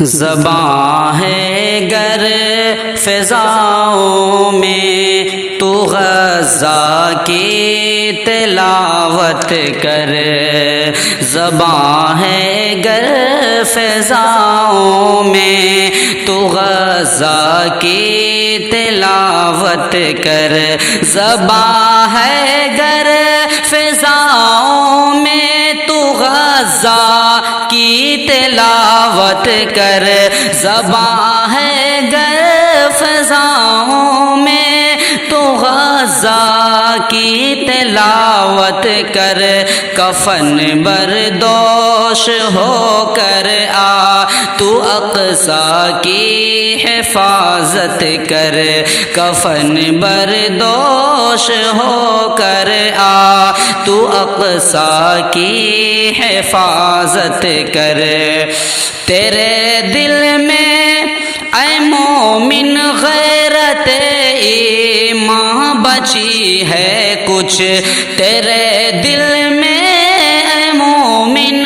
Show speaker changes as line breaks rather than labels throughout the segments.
زباں ہے گر فضاؤں میں تو غزہ کی تلاوت کر، زباں ہے گر فضاؤں میں تو غزہ کی تلاوت کر، زباں ہے گر فضاؤں میں تو غزہ کی تلاوت کر، زباں ہے گر فضاؤں میں تو غزہ کی تلاوت کر، کفن بردوش ہو کر آ تو اقصی کی حفاظت کر، کفن بردوش ہو کر آ تو اقصی کی حفاظت کر، تیرے دل میں اے مومن غیرت ایمان بچی ہے کچھ، تیرے دل میں اے مومن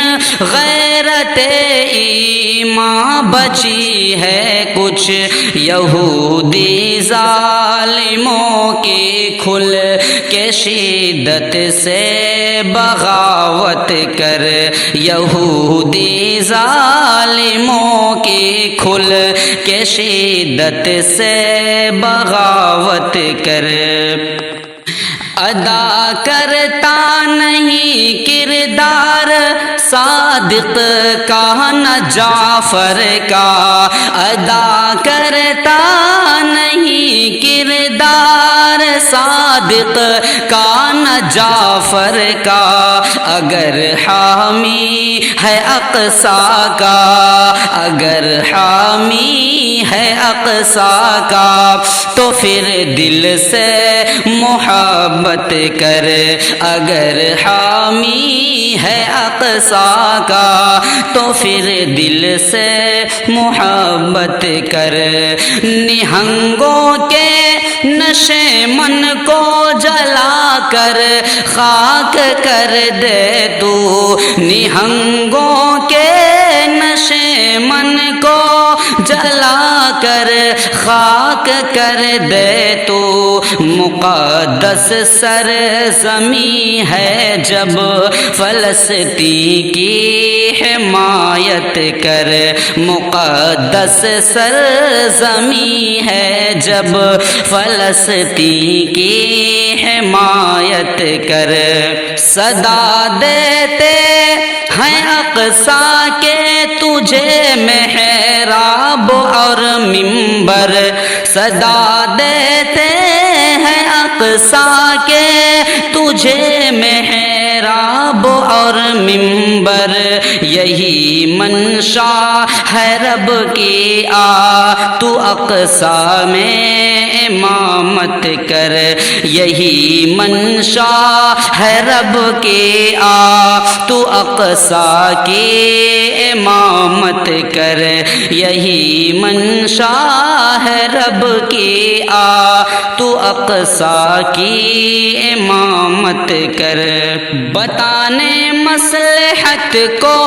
غیرت ایمان بچی ہے کچھ، یہودی ظالموں کی کھل کے شدت سے بغاوت کر، یہودی ظالموں کی کھل کے شدت سے بغاوت کر، ادا کرتا نہیں کردار صادق کا نہ جعفر کا، ادا کرتا نہیں کردار صادق کا نہ جعفر کا، اگر حامی ہے اقصی کا، اگر حامی ہے اقصی کا تو پھر دل سے محبت کر، اگر حامی ہے اقصی کا تو پھر دل سے محبت کر، نہنگوں کے نشے من کو جلا کر خاک کر دے تو، نہنگوں کے نشے من کو جلا کر خاک کر دے تو، مقدس سرزمین ہے جب فلسطین کی حمایت کر، مقدس سرزمین ہے جب فلسطین کی حمایت کر، صدا دیتے ہیں اقصی کے تجھے محراب اور منبر، صدا دیتے ہیں اقصی کے تجھے محراب اور منبر، یہی منشا ہے رب کی آ تو اقصی میں امامت کر، یہی منشا ہے رب کی آ تو اقصی کی امامت کر، یہی منشا ہے رب کی آ تو اقصی کی امامت کر، بتانے مصلحت کو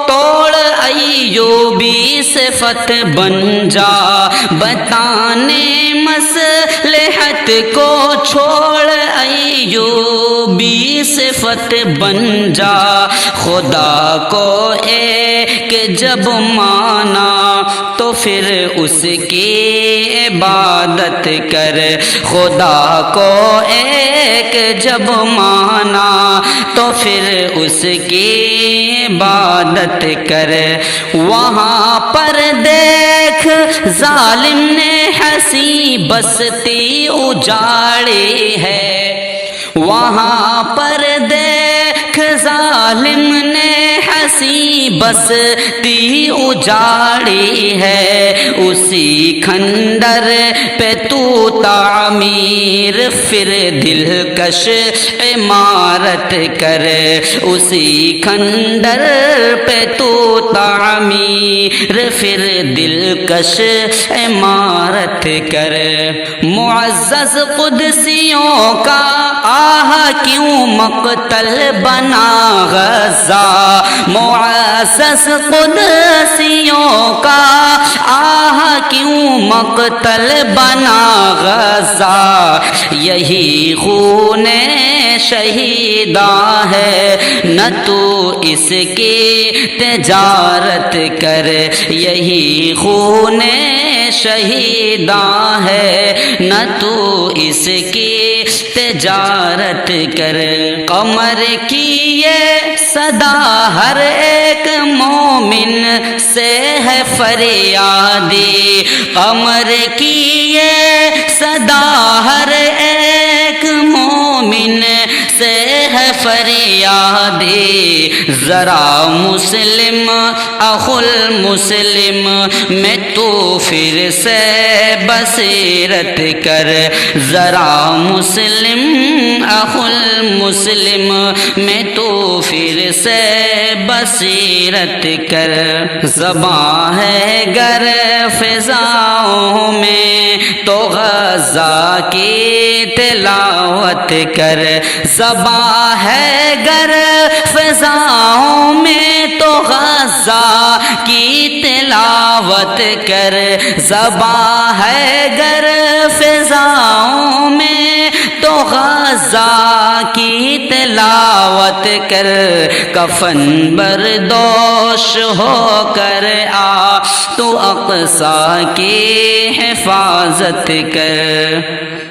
توڑ ایوبی صفت بن جا، بتانے مصلحت کو چھوڑ ایوبی صفت بن جا، خدا کو ایک جب مانا تو پھر اس کی عبادت کر، خدا کو ایک جب مانا تو پھر اس کی عبادت کر، وہاں پر دیکھ ظالم نے ہنسی بستی اجاڑی ہے، وہاں پر دیکھ ظالم نے ہنسی بستی اجاڑی ہے، اسی کھنڈر پہ تو تعمیر پھر دلکش عمارت کر، اسی کھنڈر پہ تو تعمیر پھر دلکش عمارت کر، معزز قدسیوں کا آہ کیوں مقتل بنا غزہ، معزز قدسیوں کا مقتل بنا غزہ، یہی خون شہیداں ہے، نہ تو اس کی تجارت کر، یہی خون شہیداں ہے، نہ تو اس کی تجارت کر۔ قمر کی یہ صدا ہر ایک مومن سے ہے فریادی، قمر کی یہ صدا ہر ایک مومن سے ہے فریادی، ذرا مسلم اخو المسلم میں تو پھر سے بصیرت کر، ذرا مسلم اخو المسلم میں تو پھر سے بصیرت کر۔ زباں ہے گر فضاؤں میں تو غزہ کی تلاوت کر، زباں ہے گر فضاؤں میں تو غزہ کی تلاوت کر، زباں ہے گر فضاؤں میں تو غزہ کی تلاوت کر، کفن بردوش ہو کر آ تو اقصی کی حفاظت کر۔